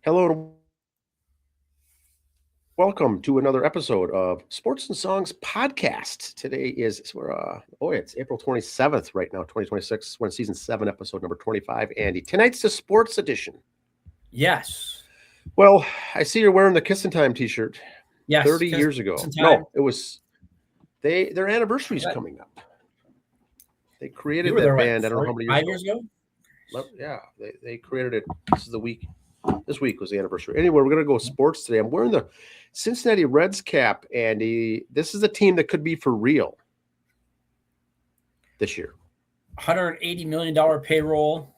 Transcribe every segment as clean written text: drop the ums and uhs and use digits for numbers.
Hello and welcome to another episode of Sports and Songs Podcast. Today is it's April 27th right now, 2026. We're in season 7, episode number 25. Andy, tonight's the sports edition. Yes. Well, I see you're wearing the Kissin' Time t-shirt. Yes. 30 years ago. No, it was their anniversary's coming up. They created that band. I don't know how many years 5 years ago. Yeah, they created it. This week was the anniversary. Anyway, we're going to go sports today. I'm wearing the Cincinnati Reds cap, Andy. This is a team that could be for real this year. $180 million payroll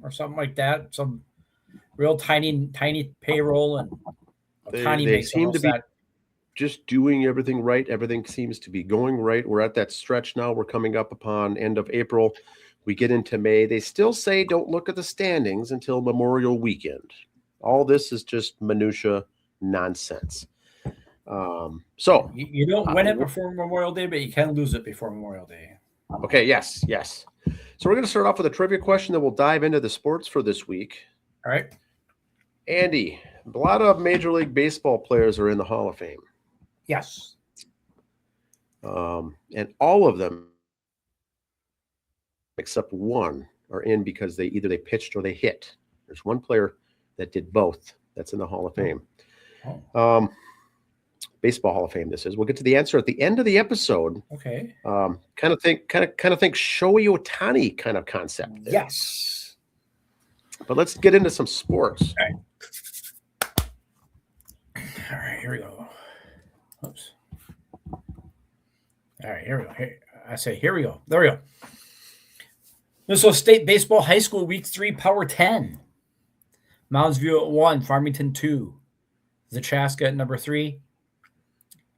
or something like that. Some real tiny payroll. And they seem to be just doing everything right. Everything seems to be going right. We're at that stretch now. We're coming up upon end of April. We get into May. They still say don't look at the standings until Memorial Weekend. All this is just minutia nonsense. So you don't win it before Memorial Day, but you can lose it before Memorial Day. Okay, yes. So we're going to start off with a trivia question, then we'll dive into the sports for this week. All right. Andy, a lot of Major League Baseball players are in the Hall of Fame. Yes. And all of them, except one, are in because they pitched or they hit. There's one player that did both that's in the Hall of Fame. Baseball Hall of Fame, this is. We'll get to the answer at the end of the episode. Okay. Kind of think Shohei Ohtani kind of concept there. Yes. But let's get into some sports. All right, here we go. Oops. All right, here we go. Here we go. There we go. Minnesota State Baseball High School Week 3 Power 10. Mounds View at 1, Farmington 2, Zachaska at number 3,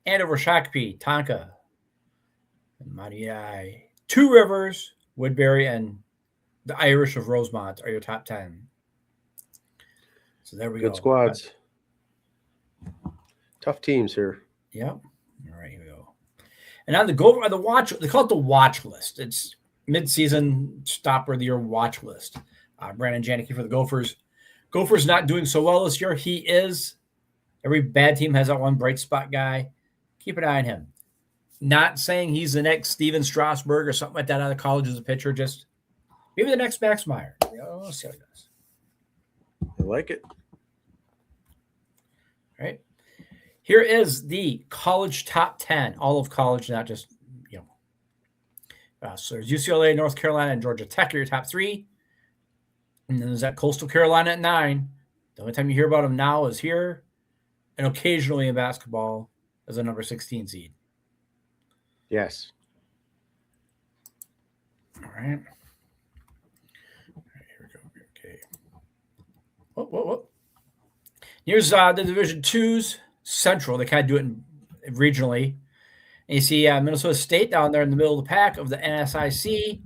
Andover Shakopee, Tonka, and Maniai. Two Rivers, Woodbury, and the Irish of Rosemont are your top 10. So there we go. Good squads. Tough teams here. Yep. All right, here we go. And on the Gopher, the watch, they call it the watch list. It's mid-season stopper of the year watch list. Brandon Janicki for the Gophers. Gophers not doing so well this year. He is. Every bad team has that one bright spot guy. Keep an eye on him. Not saying he's the next Steven Strasburg or something like that out of college as a pitcher. Just maybe the next Max Meyer. We'll see how he does. I like it. All right. Here is the college top 10. All of college, not just, so there's UCLA, North Carolina, and Georgia Tech are your top 3. And then there's that Coastal Carolina at 9. The only time you hear about them now is here, and occasionally in basketball as a number 16 seed. Yes. All right. Here we go. Okay. Whoa. Here's the Division 2's Central. They kind of do it regionally. And you see Minnesota State down there in the middle of the pack of the NSIC,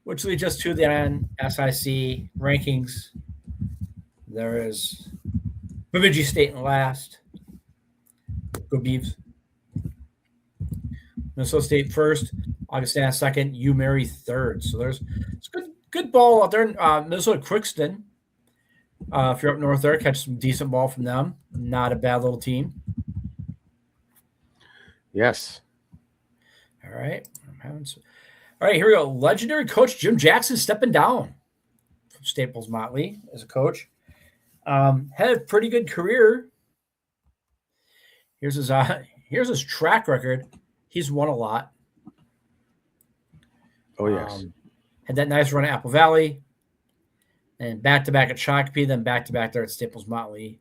which leads us to the NSIC rankings. There is Bemidji State in last. Go Beavs. Minnesota State first. Augustana second. UMary third. So there's good ball out there. Minnesota Crookston. If you're up north there, catch some decent ball from them. Not a bad little team. Yes. All right. All right, here we go. Legendary coach Jim Jackson stepping down from Staples Motley as a coach. Had a pretty good career. Here's his track record. He's won a lot. Oh, yes. Had that nice run at Apple Valley. And back-to-back at Shakopee, then back-to-back there at Staples Motley.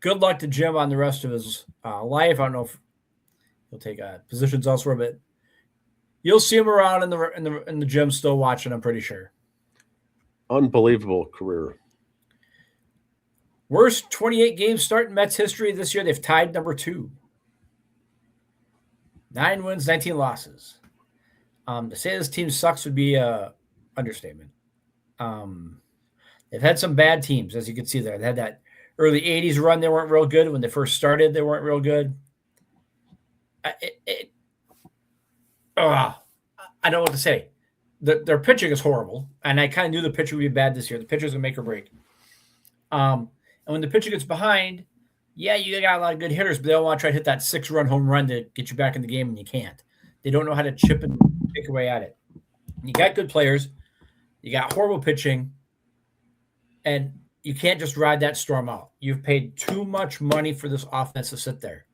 Good luck to Jim on the rest of his life. I don't know if he'll take positions elsewhere, but you'll see him around in the gym still watching, I'm pretty sure. Unbelievable career. Worst 28 game start in Mets history this year. They've tied number 2. 9 wins, 19 losses. To say this team sucks would be an understatement. They've had some bad teams, as you can see there. They had that early 80s run. They weren't real good. When they first started, they weren't real good. I don't know what to say. Their pitching is horrible, and I kind of knew the pitcher would be bad this year. The pitcher's going to make or break. And when the pitcher gets behind, yeah, you got a lot of good hitters, but they all want to try to hit that 6-run home run to get you back in the game, and you can't. They don't know how to chip and pick away at it. You got good players. You got horrible pitching. And you can't just ride that storm out. You've paid too much money for this offense to sit there.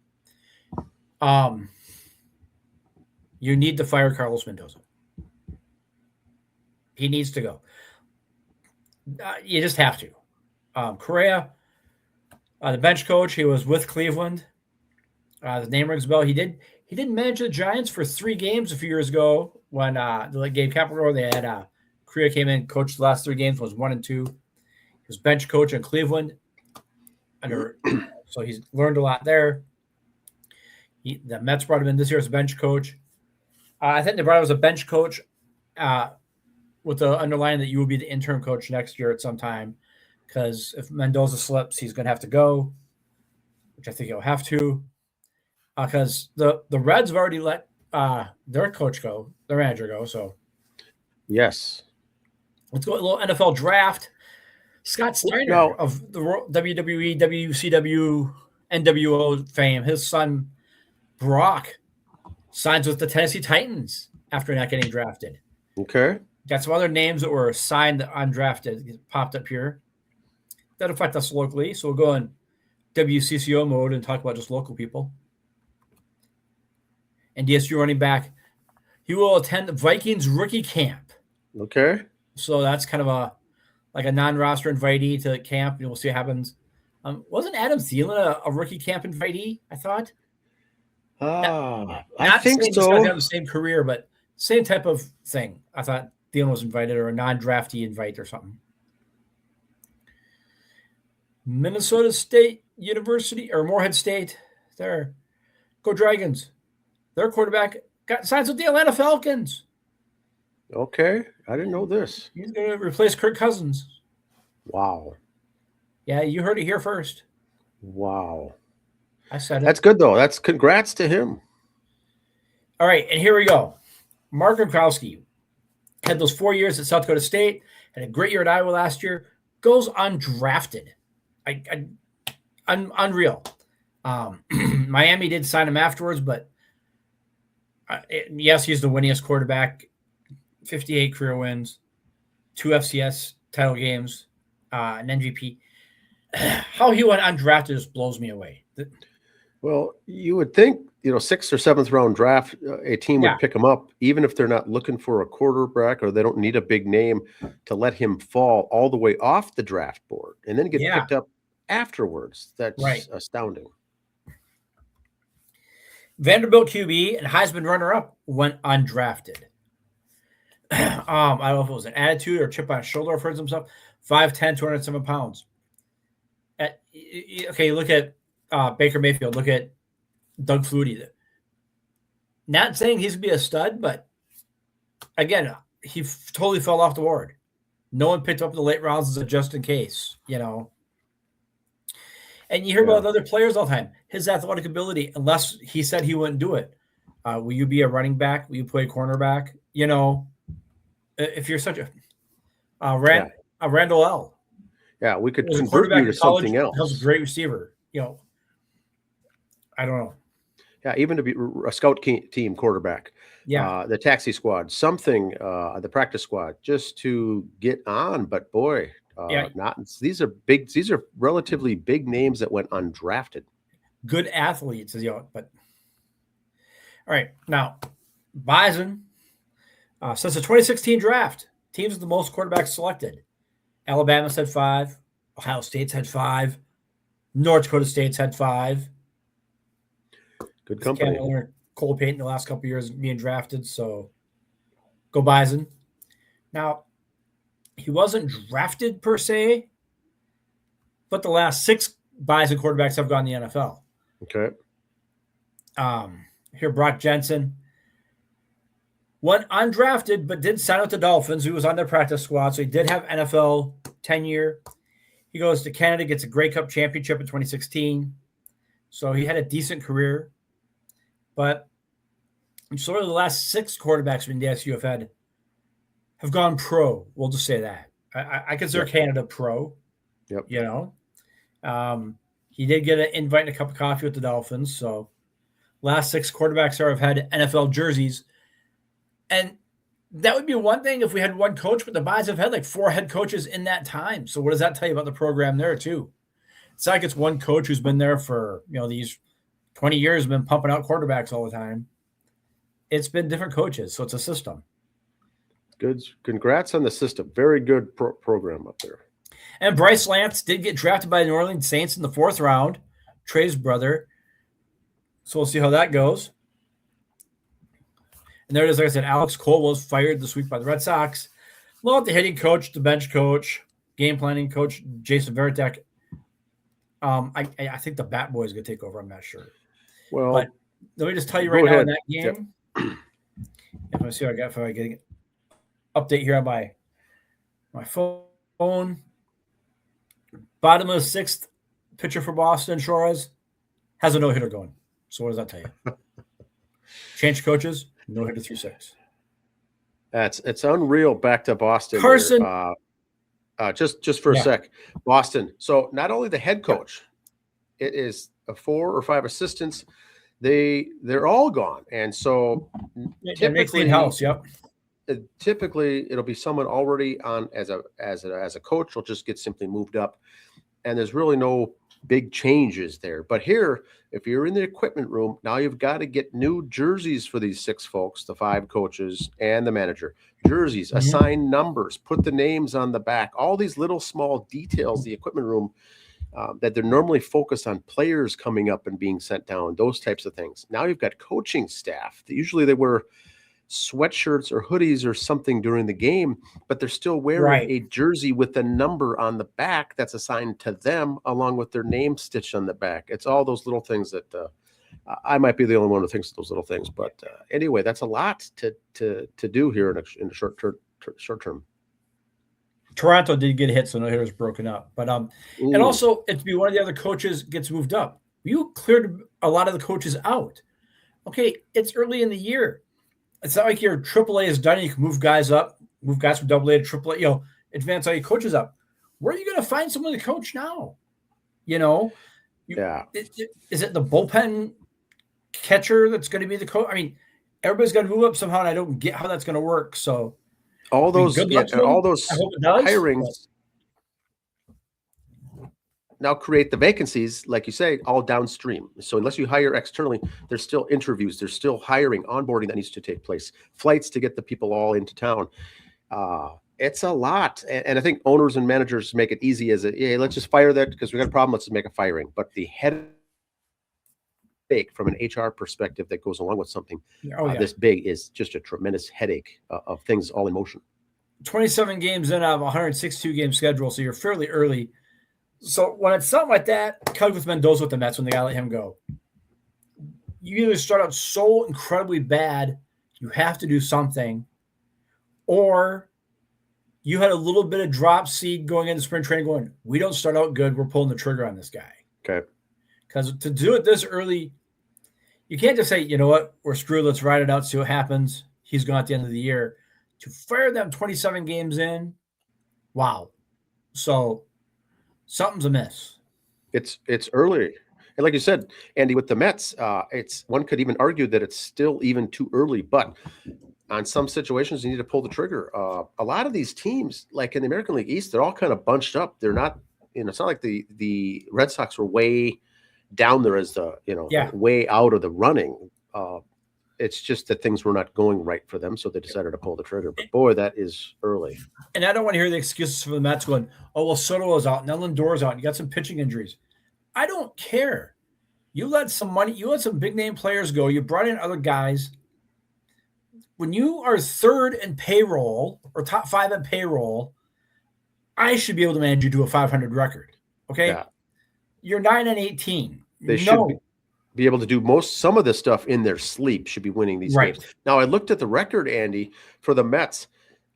You need to fire Carlos Mendoza. He needs to go. You just have to. Correa, the bench coach, he was with Cleveland. The name rings a bell. He didn't manage the Giants for 3 games a few years ago when Gabe Capello, they had Correa came in, coached the last 3 games, was 1-2. He was bench coach in Cleveland. So he's learned a lot there. The Mets brought him in this year as a bench coach. I think they brought him as a bench coach with the underlying that you will be the interim coach next year at some time, because if Mendoza slips, he's going to have to go, which I think he'll have to, because the Reds have already let their coach go, their manager go. So yes, let's go a little NFL draft. Scott Steiner of the WWE, WCW, NWO fame, his son Brock signs with the Tennessee Titans after not getting drafted. Okay. Got some other names that were signed undrafted popped up here that affect us locally. So we'll go in WCCO mode and talk about just local people. And DSU running back, he will attend the Vikings rookie camp. Okay. So that's kind of a non-roster invitee to camp. We'll see what happens. Wasn't Adam Thielen a rookie camp invitee, I thought? I think so. He's going to have the same career, but same type of thing. I thought Thielen was invited, or a non-draftee invite or something. Minnesota State University or Morehead State. There. Go Dragons. Their quarterback got signs with the Atlanta Falcons. Okay. I didn't know this. He's going to replace Kirk Cousins. Wow. Yeah, you heard it here first. Wow. I said it. That's good, though. That's congrats to him. All right, and here we go. Mark Gronkowski had those 4 years at South Dakota State, had a great year at Iowa last year, goes undrafted. Unreal. Miami did sign him afterwards, but yes, he's the winningest quarterback. 58 career wins, 2 FCS title games, an MVP. How he went undrafted just blows me away. Well, you would think, 6th or 7th round draft, a team would pick him up, even if they're not looking for a quarterback or they don't need a big name, to let him fall all the way off the draft board and then get picked up afterwards. That's astounding. Vanderbilt QB and Heisman runner-up went undrafted. I don't know if it was an attitude or chip on his shoulder for himself. 5'10", 207 pounds. Look at Baker Mayfield. Look at Doug Flutie. Not saying he's going to be a stud, but again, he totally fell off the board. No one picked up in the late rounds as a just in case, And you hear about other players all the time. His athletic ability, unless he said he wouldn't do it. Will you be a running back? Will you play cornerback? If you're such a Randall L. Yeah, we could convert you to something else. He was a great receiver. I don't know. Yeah, even to be a scout team quarterback. Yeah. The taxi squad, something, the practice squad, just to get on. But boy, these are relatively big names that went undrafted. Good athletes, but all right. Now, Bison, since the 2016 draft, teams with the most quarterbacks selected. Alabama's had 5. Ohio State's had 5. North Dakota State's had 5. Good company. Cole Payton the last couple of years being drafted, so go Bison. Now, he wasn't drafted per se, but the last 6 Bison quarterbacks have gone to the NFL. Okay. Here, Brock Jensen went undrafted, but did sign with the Dolphins. He was on their practice squad, so he did have NFL tenure. He goes to Canada, gets a Grey Cup championship in 2016. So he had a decent career. But sort of the last 6 quarterbacks in the DSU have gone pro. We'll just say that. I consider Canada pro. Yep. He did get an invite and a cup of coffee with the Dolphins. So last 6 quarterbacks have had NFL jerseys. And that would be one thing if we had one coach, but the Buys have had like 4 head coaches in that time. So what does that tell you about the program there too? It's not like it's one coach who's been there for, these 20 years, been pumping out quarterbacks all the time. It's been different coaches. So it's a system. Good. Congrats on the system. Very good program up there. And Bryce Lance did get drafted by the New Orleans Saints in the 4th round, Trey's brother. So we'll see how that goes. And there it is. Like I said, Alex Cole was fired this week by the Red Sox. Along with the hitting coach, the bench coach, game planning coach, Jason Varitek. I think the Bat Boy is going to take over. I'm not sure. Well, but let me just tell you right now in that game. Yep. If I see what I got, if I get an update here on my phone. Bottom of the 6th, pitcher for Boston, Suarez, has a no-hitter going. So what does that tell you? Change coaches, no-hitter through 6. It's unreal back to Boston. Carson. Just for a sec. Boston. So not only the head coach, it is 4 or 5 assistants. They're all gone. And so typically house, typically it'll be someone already on as a coach will just get simply moved up. And there's really no big changes there. But here, if you're in the equipment room, now you've got to get new jerseys for these 6 folks, the 5 coaches and the manager. Jerseys, assign numbers, put the names on the back, all these little small details, the equipment room, that they're normally focused on players coming up and being sent down, those types of things. Now you've got coaching staff. Usually they wear sweatshirts or hoodies or something during the game, but they're still wearing a jersey with a number on the back that's assigned to them along with their name stitched on the back. It's all those little things that I might be the only one who thinks of those little things, but anyway, that's a lot to do here in a short term. Toronto did get hit, so no hitters broken up, but and also it'd be one of the other coaches gets moved up. You cleared a lot of the coaches out. Okay, it's early in the year. It's not like your AAA is done. You can move guys up, move guys from AA to AAA, advance all your coaches up. Where are you going to find someone to coach now? Is it the bullpen catcher that's going to be the coach? I mean, everybody's got to move up somehow, and I don't get how that's going to work. So all those hirings now create the vacancies, like you say, all downstream. So unless you hire externally, there's still interviews, there's still hiring, onboarding that needs to take place, flights to get the people all into town. It's a lot. And I think owners and managers make it easy let's just fire that because we got a problem. Let's just make a firing. But the headache from an HR perspective that goes along with something this big is just a tremendous headache of things all in motion. 27 games in out of 162 game schedule. So you're fairly early. So when it's something like that, Kelly with Mendoza with the Mets when they got to let him go, you either start out so incredibly bad, you have to do something, or you had a little bit of drop seed going into spring training going, we don't start out good, we're pulling the trigger on this guy. Okay. Because to do it this early, you can't just say, you know what, we're screwed, let's ride it out, see what happens. He's gone at the end of the year. To fire them 27 games in, wow. So something's amiss. It's early. And like you said, Andy, with the Mets, one could even argue that it's still even too early, but on some situations you need to pull the trigger. A lot of these teams, like in the American League East, they're all kind of bunched up. They're not, it's not like the Red Sox were way down there as way out of the running. It's just that things were not going right for them, so they decided to pull the trigger. But boy, that is early. And I don't want to hear the excuses for the Mets going, oh, well, Soto is out, and Lindor's out, and you got some pitching injuries. I don't care. You let some money, you let some big name players go. You brought in other guys. When you are 3rd in payroll or top 5 in payroll, I should be able to manage you to a 500 record. Okay, You're 9-18. They should be able to do some of this stuff in their sleep. Should be winning these games. Now I looked at the record, Andy, for the Mets.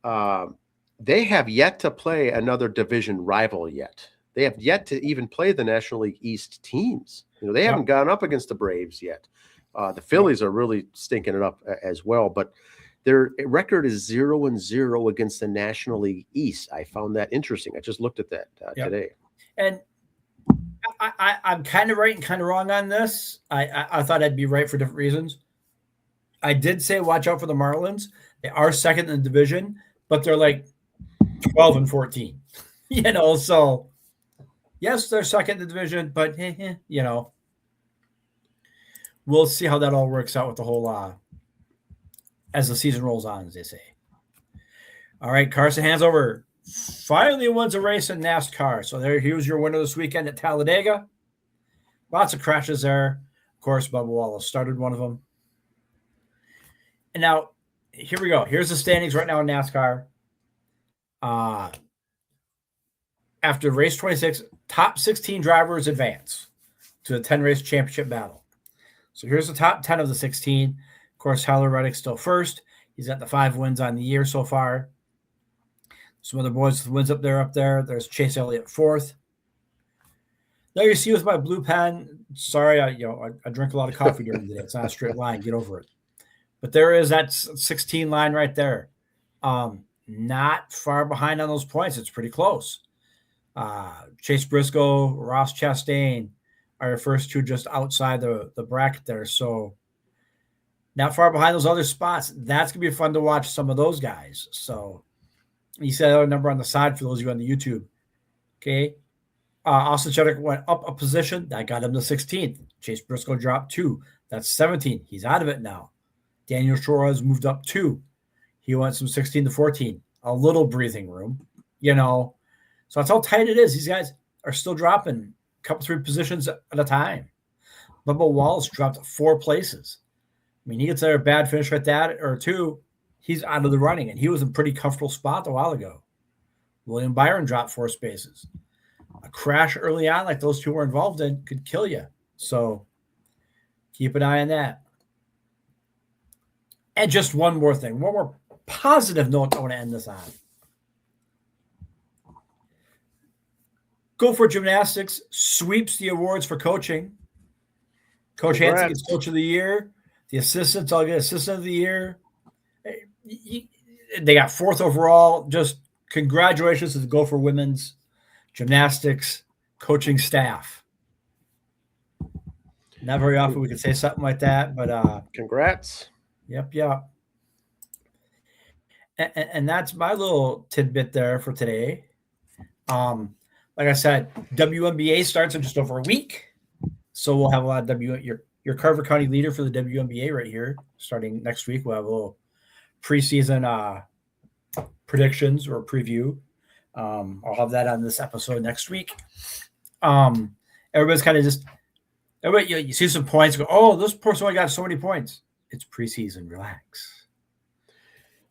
They have yet to play another division rival yet. They have yet to even play the National League East teams. They haven't gone up against the Braves yet. The Phillies are really stinking it up as well, but their record is 0-0 against the National League East. I found that interesting. I just looked at that today. And I'm kind of right and kind of wrong on this. I thought I'd be right for different reasons. I did say watch out for the Marlins. They are second in the division, but they're like 12 and 14. So yes, they're second in the division, but we'll see how that all works out with the whole as the season rolls on, as they say. All right, Carson, hands over. Finally wins a race in NASCAR. So here's your winner this weekend at Talladega. Lots of crashes there. Of course, Bubba Wallace started one of them. And now, here we go. Here's the standings right now in NASCAR. After race 26, top 16 drivers advance to the 10-race championship battle. So here's the top 10 of the 16. Of course, Tyler Reddick's still first. He's got the 5 wins on the year so far. Some other boys with wins up there. There's Chase Elliott fourth. There you see with my blue pen. Sorry, I drink a lot of coffee during the day. It's not a straight line. Get over it. But there is that 16 line right there. Not far behind on those points. It's pretty close. Chase Briscoe, Ross Chastain are your first two just outside the bracket there. So not far behind those other spots. That's going to be fun to watch some of those guys. So you said a number on the side for those of you on the YouTube. Okay. Austin Chudwick went up a position. That got him to 16th. Chase Briscoe dropped 2. That's 17. He's out of it now. Daniel Suarez moved up 2. He went from 16 to 14. A little breathing room, So that's how tight it is. These guys are still dropping a couple, 3 positions at a time. Bubba Wallace dropped 4 places. I mean, he gets a bad finish like that or 2, he's out of the running, and he was in a pretty comfortable spot a while ago. William Byron dropped 4 spaces. A crash early on like those 2 were involved in could kill you. So keep an eye on that. And just one more thing, one more positive note I want to end this on. Gopher Gymnastics sweeps the awards for coaching. Coach Hansen gets Coach of the Year. The assistants all get Assistant of the Year. They got 4th overall. Just congratulations to the Gopher Women's Gymnastics coaching staff. Not very often we can say something like that, but congrats. Yep. And that's my little tidbit there for today. Like I said, WNBA starts in just over a week. So we'll have a lot of your Carver County leader for the WNBA right here. Starting next week, we'll have a little preseason predictions or preview. I'll have that on this episode next week. Everybody's kind of everybody, you see some points, go, oh, this person only got so many points. It's preseason, relax.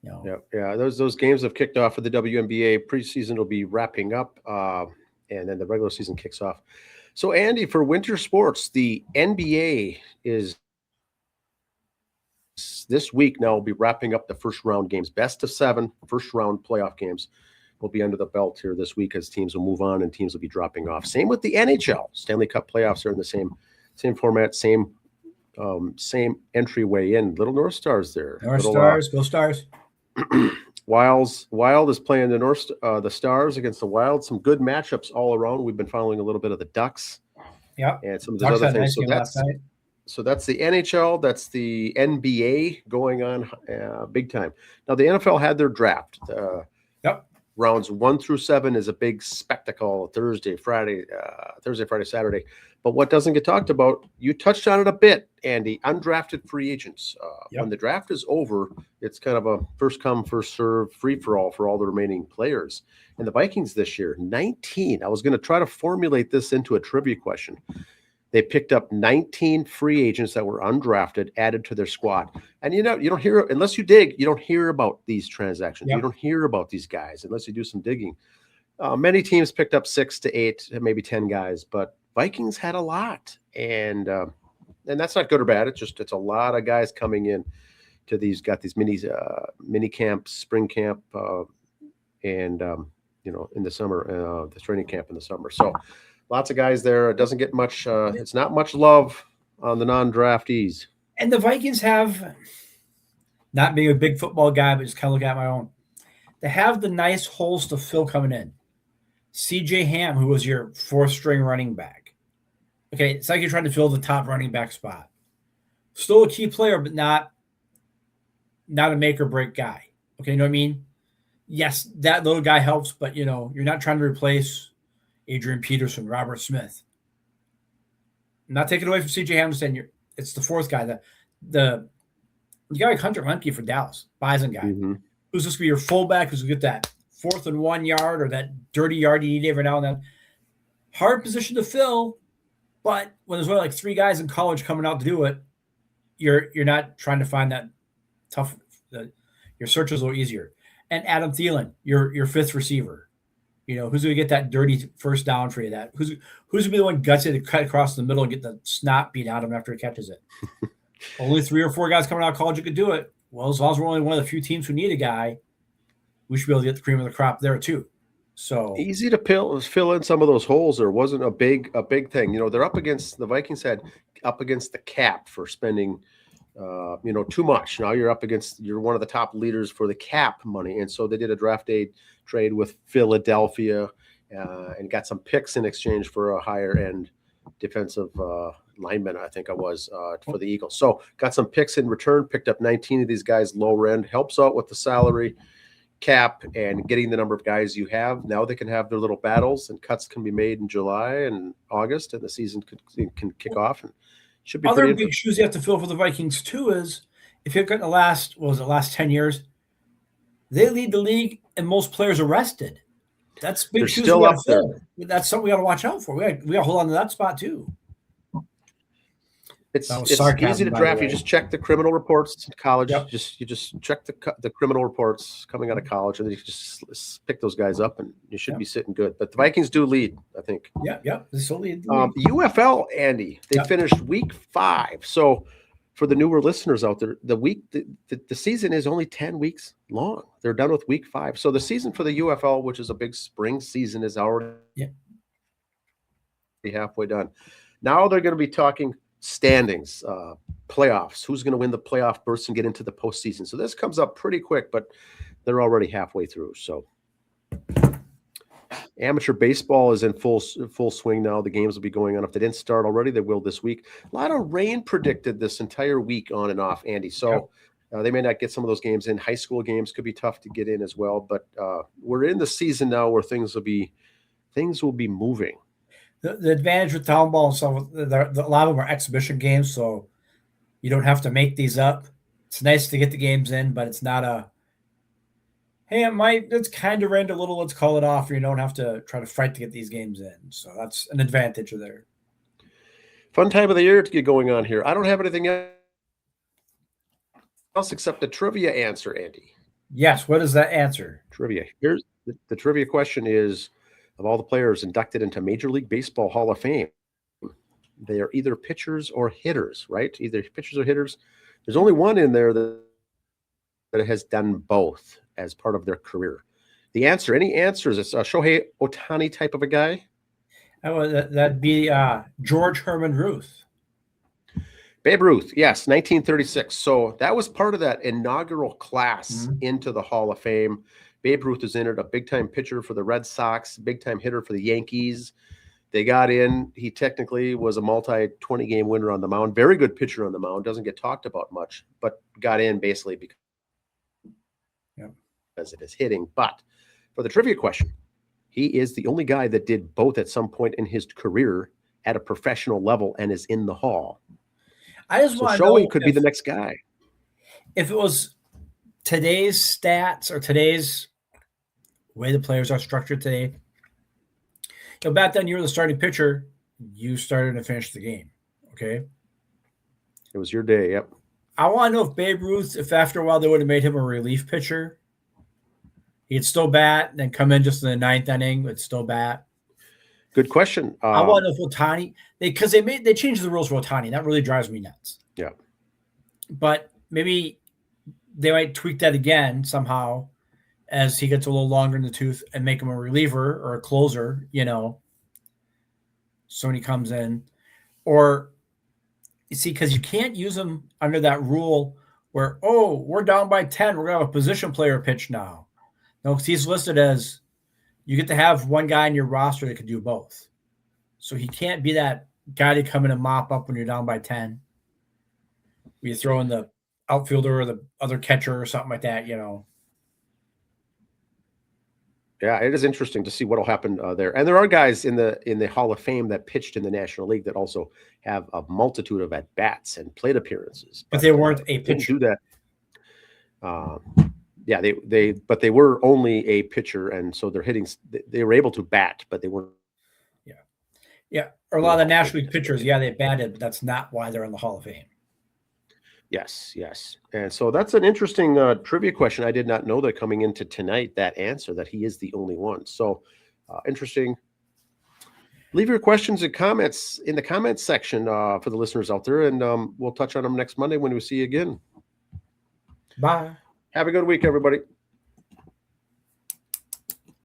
Yeah. Those games have kicked off for the WNBA. Preseason will be wrapping up, and then the regular season kicks off. So, Andy, for winter sports, the NBA is this week now. Will be wrapping up the first round games, best of 7 first round playoff games will be under the belt here this week as teams will move on and teams will be dropping off. Same with the NHL. Stanley Cup playoffs are in the same format, same entryway in. Little North Stars there. North Stars, go Stars. Wild is playing the Stars against the Wild. Some good matchups all around. We've been following a little bit of the Ducks. Yeah. And some of those other things. So that's the NHL. That's the NBA going on big time. Now the NFL had their draft. Rounds 1 through 7 is a big spectacle. Thursday, Friday, Saturday. But what doesn't get talked about, you touched on it a bit, Andy, undrafted free agents. When the draft is over, it's kind of a first come, first serve, free-for-all for all the remaining players. And the Vikings this year, 19. I was going to try to formulate this into a trivia question. They picked up 19 free agents that were undrafted, added to their squad. And you don't hear, unless you dig, you don't hear about these transactions. You don't hear about these guys unless you do some digging. Many teams picked up 6 to 8, maybe 10 guys, but Vikings had a lot. And that's not good or bad. It's a lot of guys coming in to these, got these mini camps, spring camp, and in the summer, the training camp in the summer. So lots of guys there. It doesn't get much. It's not much love on the non-draftees. And the Vikings have, not being a big football guy, but just kind of look at my own. They have the nice holes to fill coming in. C.J. Ham, who was your 4th string running back. Okay, it's like you're trying to fill the top running back spot. Still a key player, but not a make or break guy. Okay, you know what I mean? Yes, that little guy helps, but you're not trying to replace Adrian Peterson, Robert Smith. I'm not taking away from CJ Hamilton. It's the fourth guy. The you got like Hunter Lemke for Dallas, Bison guy. Mm-hmm. Who's just be your fullback? Who's gonna get that 4th and 1 yard or that dirty yard you need every now and then? Hard position to fill, but when there's only like 3 guys in college coming out to do it, you're not trying to find that tough. Your search is a little easier. And Adam Thielen, your 5th receiver. Who's going to get that dirty first down for you? Who's going to be the one gutsy to cut across the middle and get the snot beat out of him after he catches it? Only 3 or 4 guys coming out of college who could do it. Well, as long as we're only one of the few teams who need a guy, we should be able to get the cream of the crop there too. So easy to fill in some of those holes. There wasn't a big thing. They're up against the Vikings had up against the cap for spending too much. Now you're one of the top leaders for the cap money. And so they did a draft day trade with Philadelphia and got some picks in exchange for a higher end defensive lineman, I think it was, for the Eagles. So got some picks in return, picked up 19 of these guys low end, helps out with the salary cap and getting the number of guys you have. Now they can have their little battles and cuts can be made in July and August and the season can kick off and should be other big shoes you have to fill for the Vikings too is if you look at the last 10 years, they lead the league and most players arrested. That's big shoes. Still up there. That's something we got to watch out for. We got to hold on to that spot too. It's easy to draft. You just check the criminal reports in college. Yep. You just check the criminal reports coming out of college, and then you just pick those guys up, and you should be sitting good. But the Vikings do lead, I think. Yeah. They still lead. UFL, Andy, they finished week 5. So for the newer listeners out there, the season is only 10 weeks long. They're done with week 5. So the season for the UFL, which is a big spring season, is already halfway done. Now they're going to be talking standings, playoffs, who's going to win the playoff berths and get into the postseason. So this comes up pretty quick, but they're already halfway through. So amateur baseball is in full swing now. The games will be going on. If they didn't start already, they will this week. A lot of rain predicted this entire week on and off, Andy. So they may not get some of those games in. High school games could be tough to get in as well. But we're in the season now where things will be moving. The advantage with town ball and stuff, a lot of them are exhibition games, so you don't have to make these up. It's nice to get the games in, but it's not it's kind of rained a little, let's call it off, or you don't have to try to fight to get these games in. So that's an advantage there. Fun time of the year to get going on here. I don't have anything else except the trivia answer, Andy. Yes, what is that answer? Trivia. Here's the trivia question is, of all the players inducted into Major League Baseball Hall of Fame, they are either pitchers or hitters, right? Either pitchers or hitters. There's only one in there that has done both as part of their career. The answer, any answers? It's a Shohei Ohtani type of a guy? That'd be George Herman Ruth. Babe Ruth, yes, 1936. So that was part of that inaugural class into the Hall of Fame. Babe Ruth is in it, a big-time pitcher for the Red Sox, big-time hitter for the Yankees. They got in. He technically was a multi-20-game winner on the mound. Very good pitcher on the mound. Doesn't get talked about much, but got in basically because of his hitting. But for the trivia question, he is the only guy that did both at some point in his career at a professional level and is in the Hall. I just want to know could be the next guy. If it was today's stats or today's way the players are structured today, back then you were the starting pitcher, you started and finished the game. Okay. It was your day. Yep. I want to know if Babe Ruth, if after a while they would have made him a relief pitcher, he'd still bat, then come in just in the 9th inning, but still bat. Good question. I want to know if Ohtani, because they changed the rules for Ohtani. That really drives me nuts. Yeah. But maybe they might tweak that again somehow as he gets a little longer in the tooth and make him a reliever or a closer, so when he comes in. Or, you see, because you can't use him under that rule where, we're down by 10, we're going to have a position player pitch now. No, because he's listed as you get to have one guy in your roster that can do both. So he can't be that guy to come in and mop up when you're down by 10. You throw in the outfielder or the other catcher or something like that, Yeah, it is interesting to see what will happen there. And there are guys in the Hall of Fame that pitched in the National League that also have a multitude of at bats and plate appearances. But they weren't a pitcher. Didn't do that. Yeah, but they were only a pitcher, and so they're hitting. They were able to bat, but they weren't. Yeah. Or a lot of the National League pitchers, they batted, but that's not why they're in the Hall of Fame. Yes. And so that's an interesting trivia question. I did not know that coming into tonight, that answer, that he is the only one. So interesting. Leave your questions and comments in the comments section for the listeners out there, and we'll touch on them next Monday when we see you again. Bye. Have a good week, everybody.